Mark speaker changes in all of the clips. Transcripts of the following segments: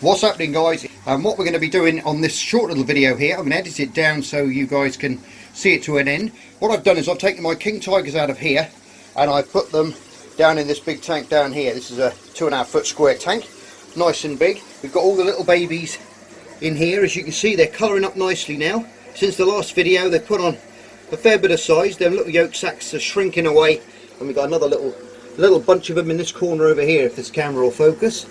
Speaker 1: What's happening, guys? And what we're going to be doing on this short little video here, I'm going to edit it down so you guys can see it to an end. What I've done is I've taken my king tigers out of here and I've put them down in this big tank down here. This is a 2.5 foot square tank, nice and big. We've got all the little babies in here. As you can see, they're colouring up nicely now. Since the last video, they've put on a fair bit of size. Their little yolk sacs are shrinking away, and we've got another little bunch of them in this corner over here, if this camera will focus.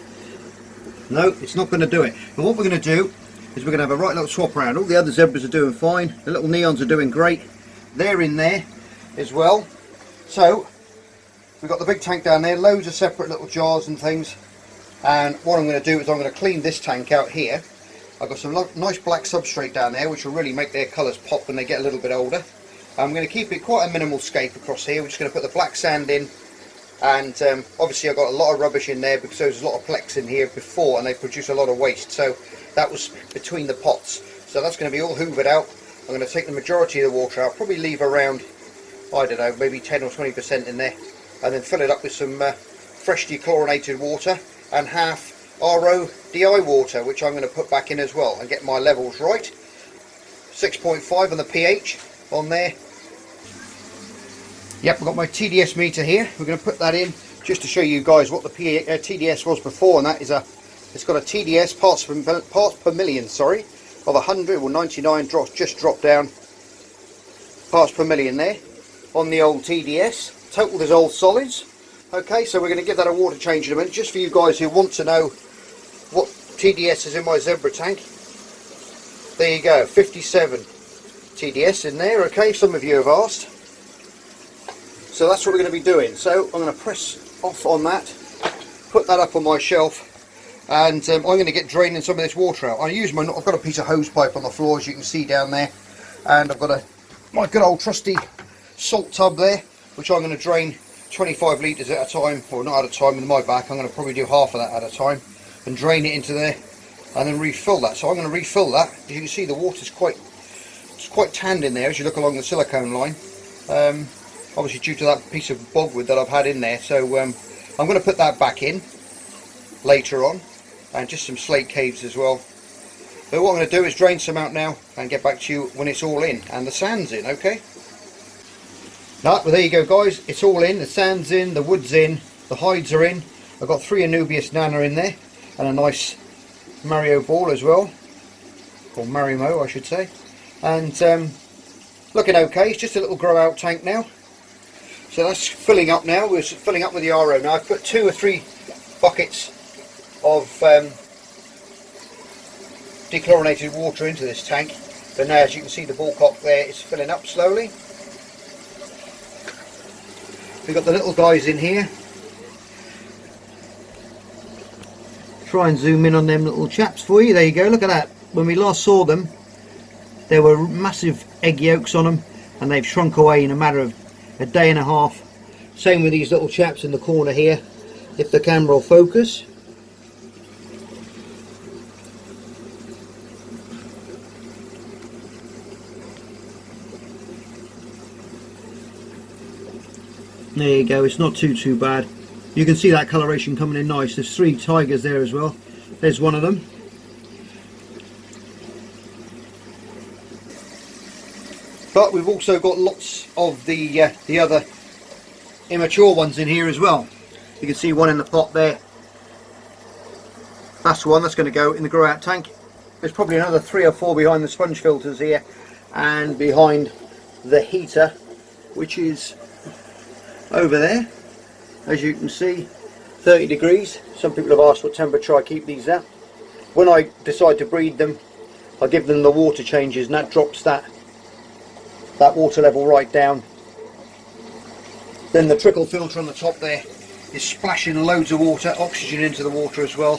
Speaker 1: No, it's not going to do it. But what we're going to do is we're going to have a right little swap around. All the other zebras are doing fine. The little neons are doing great. They're in there as well. So we've got the big tank down there, loads of separate little jars and things. And what I'm going to do is I'm going to clean this tank out here. I've got some nice black substrate down there, which will really make their colours pop when they get a little bit older. I'm going to keep it quite a minimal scape across here. We're just going to put the black sand in. And obviously I've got a lot of rubbish in there because there was a lot of Plex in here before and they produce a lot of waste, so that was between the pots. So that's going to be all hoovered out. I'm going to take the majority of the water out, probably leave around, I don't know, maybe 10 or 20% in there, and then fill it up with some fresh dechlorinated water and half RO DI water, which I'm going to put back in as well and get my levels right. 6.5 on the pH on there. Yep, I've got my TDS meter here. We're going to put that in just to show you guys what the TDS was before, and that is it's got a TDS parts per million, sorry, of 100 or 99 just dropped down parts per million there on the old TDS. Total dissolved solids. Okay, so we're going to give that a water change in a minute, just for you guys who want to know what TDS is in my zebra tank. There you go, 57 TDS in there. Okay, some of you have asked. So that's what we're going to be doing. So I'm going to press off on that, put that up on my shelf, and I'm going to get draining some of this water out. I've got a piece of hose pipe on the floor, as you can see down there, and I've got my good old trusty salt tub there, which I'm going to drain 25 litres at a time, or not at a time in my back. I'm going to probably do half of that at a time and drain it into there and then refill that. So I'm going to refill that. As you can see, the water's quite tanned in there as you look along the silicone line. Obviously due to that piece of bogwood that I've had in there, so I'm going to put that back in later on, and just some slate caves as well. But what I'm going to do is drain some out now and get back to you when it's all in and the sand's in. Okay, well, there you go, guys, it's all in. The sand's in, the wood's in, the hides are in. I've got 3 Anubias Nana in there and a nice Mario ball as well, or Marimo I should say, and looking okay. It's just a little grow out tank now. So that's filling up now. We're filling up with the RO now. I've put 2 or 3 buckets of dechlorinated water into this tank, but now, as you can see, the ball cock there is filling up slowly. We've got the little guys in here. Try and zoom in on them little chaps for you. There you go, look at that. When we last saw them, there were massive egg yolks on them, and they've shrunk away in a matter of a day and a half. Same with these little chaps in the corner here, if the camera will focus. There you go, it's not too bad. You can see that coloration coming in nice. There's 3 tigers there as well. There's one of them. But we've also got lots of the other immature ones in here as well. You can see one in the pot there. That's one that's going to go in the grow out tank. There's probably another 3 or 4 behind the sponge filters here and behind the heater, which is over there. As you can see, 30 degrees. Some people have asked what temperature I keep these at. When I decide to breed them, I give them the water changes, and that drops that water level right down. Then the trickle filter on the top there is splashing loads of water, oxygen into the water as well.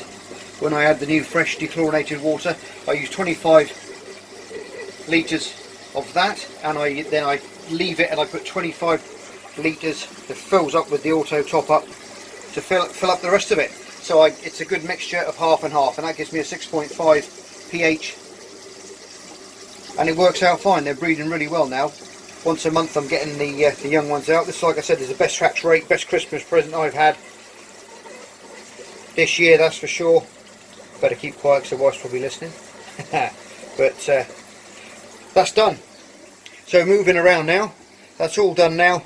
Speaker 1: When I add the new fresh dechlorinated water, I use 25 litres of that, and then I leave it and I put 25 litres that fills up with the auto top up to fill up the rest of it. So it's a good mixture of half and half, and that gives me a 6.5 pH, and it works out fine. They're breeding really well now. Once a month I'm getting the young ones out. This, like I said, is the best hatch rate, best Christmas present I've had this year, that's for sure. Better keep quiet because the wife's probably listening. But that's done. So moving around now, that's all done now.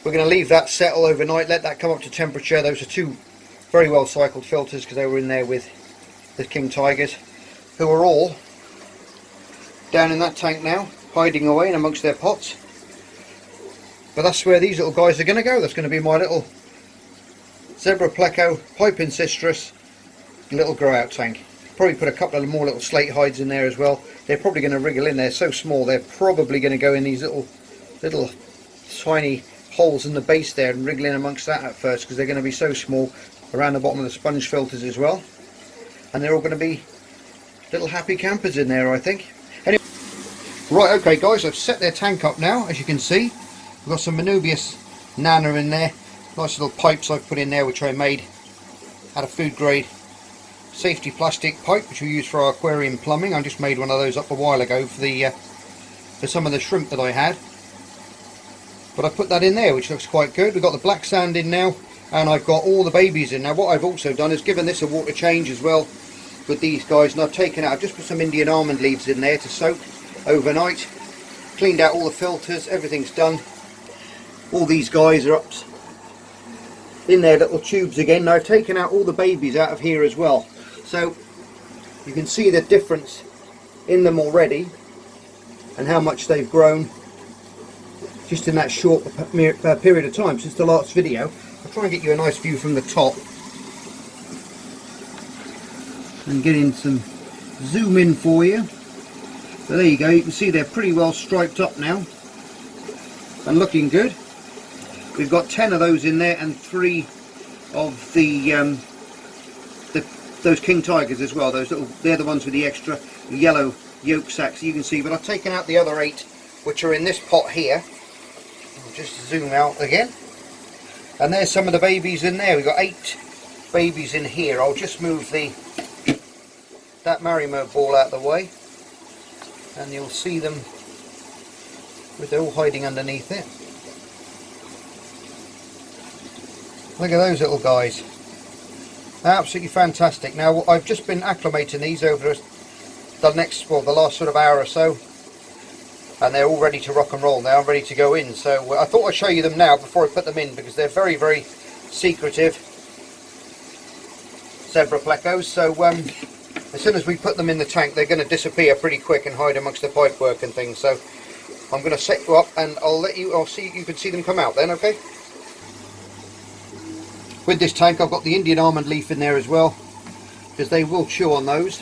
Speaker 1: We're going to leave that settle overnight, let that come up to temperature. Those are two very well cycled filters because they were in there with the king tigers, who are all down in that tank now, hiding away in amongst their pots. But that's where these little guys are going to go. That's going to be my little zebra pleco, piping citrus, little grow out tank. Probably put a couple of more little slate hides in there as well. They're probably going to wriggle in there, so small they're probably going to go in these little tiny holes in the base there and wriggle in amongst that at first, because they're going to be so small around the bottom of the sponge filters as well. And they're all going to be little happy campers in there, I think. Anyway, right, okay guys, I've set their tank up now. As you can see, we've got some Manubius Nana in there. Nice little pipes I've put in there, which I made out of food grade safety plastic pipe, which we use for our aquarium plumbing. I just made one of those up a while ago for some of the shrimp that I had. But I put that in there, which looks quite good. We've got the black sand in now, and I've got all the babies in. Now what I've also done is given this a water change as well with these guys, and I've taken out, I've just put some Indian almond leaves in there to soak overnight. Cleaned out all the filters, everything's done. All these guys are up in their little tubes again. Now I've taken out all the babies out of here as well, so you can see the difference in them already and how much they've grown just in that short period of time since the last video. I'll try and get you a nice view from the top and get in some zoom in for you. So there you go, you can see they're pretty well striped up now and looking good. We've got 10 of those in there and 3 of those king tigers as well. Those little, they're the ones with the extra yellow yolk sacs you can see. But I've taken out the other 8 which are in this pot here. I'll just zoom out again. And there's some of the babies in there. We've got 8 babies in here. I'll just move that Marimo ball out of the way, and you'll see them they're all hiding underneath it. Look at those little guys, absolutely fantastic. Now I've just been acclimating these over the last sort of hour or so, and they're all ready to rock and roll now, ready to go in. So I thought I'd show you them now before I put them in, because they're very, very secretive zebra plecos. So as soon as we put them in the tank, they're going to disappear pretty quick and hide amongst the pipework and things. So I'm going to set you up and I'll see you can see them come out then, okay? With this tank I've got the Indian almond leaf in there as well, because they will chew on those.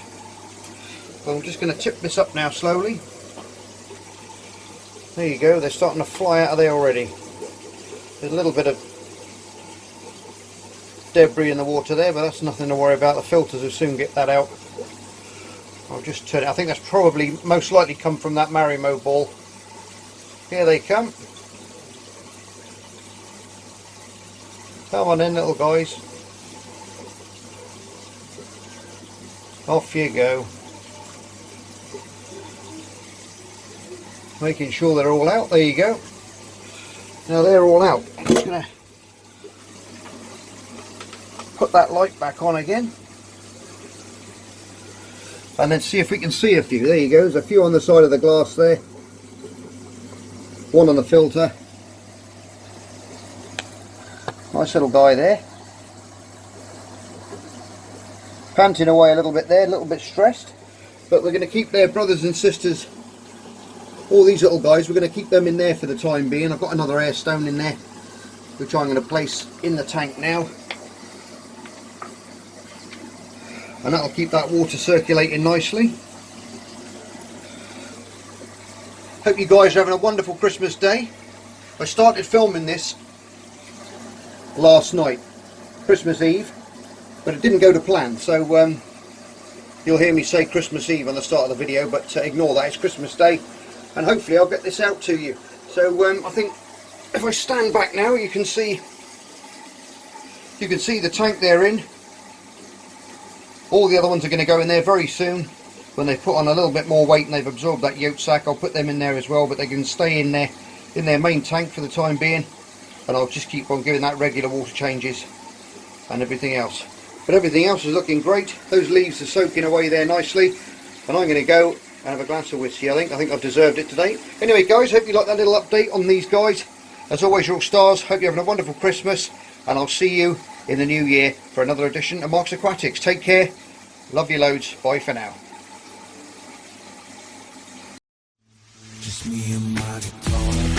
Speaker 1: So I'm just going to tip this up now slowly. There you go, they're starting to fly out of there already. There's a little bit of debris in the water there, but that's nothing to worry about. The filters will soon get that out. I'll just turn it. I think that's probably most likely come from that Marimo ball. Here they come. Come on in, little guys. Off you go. Making sure they're all out. There you go. Now they're all out. I'm just going to put that light back on again, and then see if we can see a few. There you go. There's a few on the side of the glass there. One on the filter. Nice little guy there. Panting away a little bit there, a little bit stressed. But we're going to keep their brothers and sisters, all these little guys, we're going to keep them in there for the time being. I've got another air stone in there, which I'm going to place in the tank now. And that'll keep that water circulating nicely. Hope you guys are having a wonderful Christmas day. I started filming this last night, Christmas Eve, but it didn't go to plan, so you'll hear me say Christmas Eve on the start of the video, but ignore that, it's Christmas Day, and hopefully I'll get this out to you. So I think if I stand back now, you can see the tank they're in. All the other ones are going to go in there very soon. When they put on a little bit more weight and they've absorbed that yolk sac, I'll put them in there as well, but they can stay in there in their main tank for the time being, and I'll just keep on giving that regular water changes and everything else. but everything else is looking great. Those leaves are soaking away there nicely, and I'm going to go and have a glass of whiskey. I think I've deserved it today. Anyway guys, hope you like that little update on these guys. As always, you're all stars. Hope you're having a wonderful Christmas, and I'll see you in the new year for another edition of Mark's Aquatics. Take care, love you loads, bye for now.
Speaker 2: Just me and my guitar.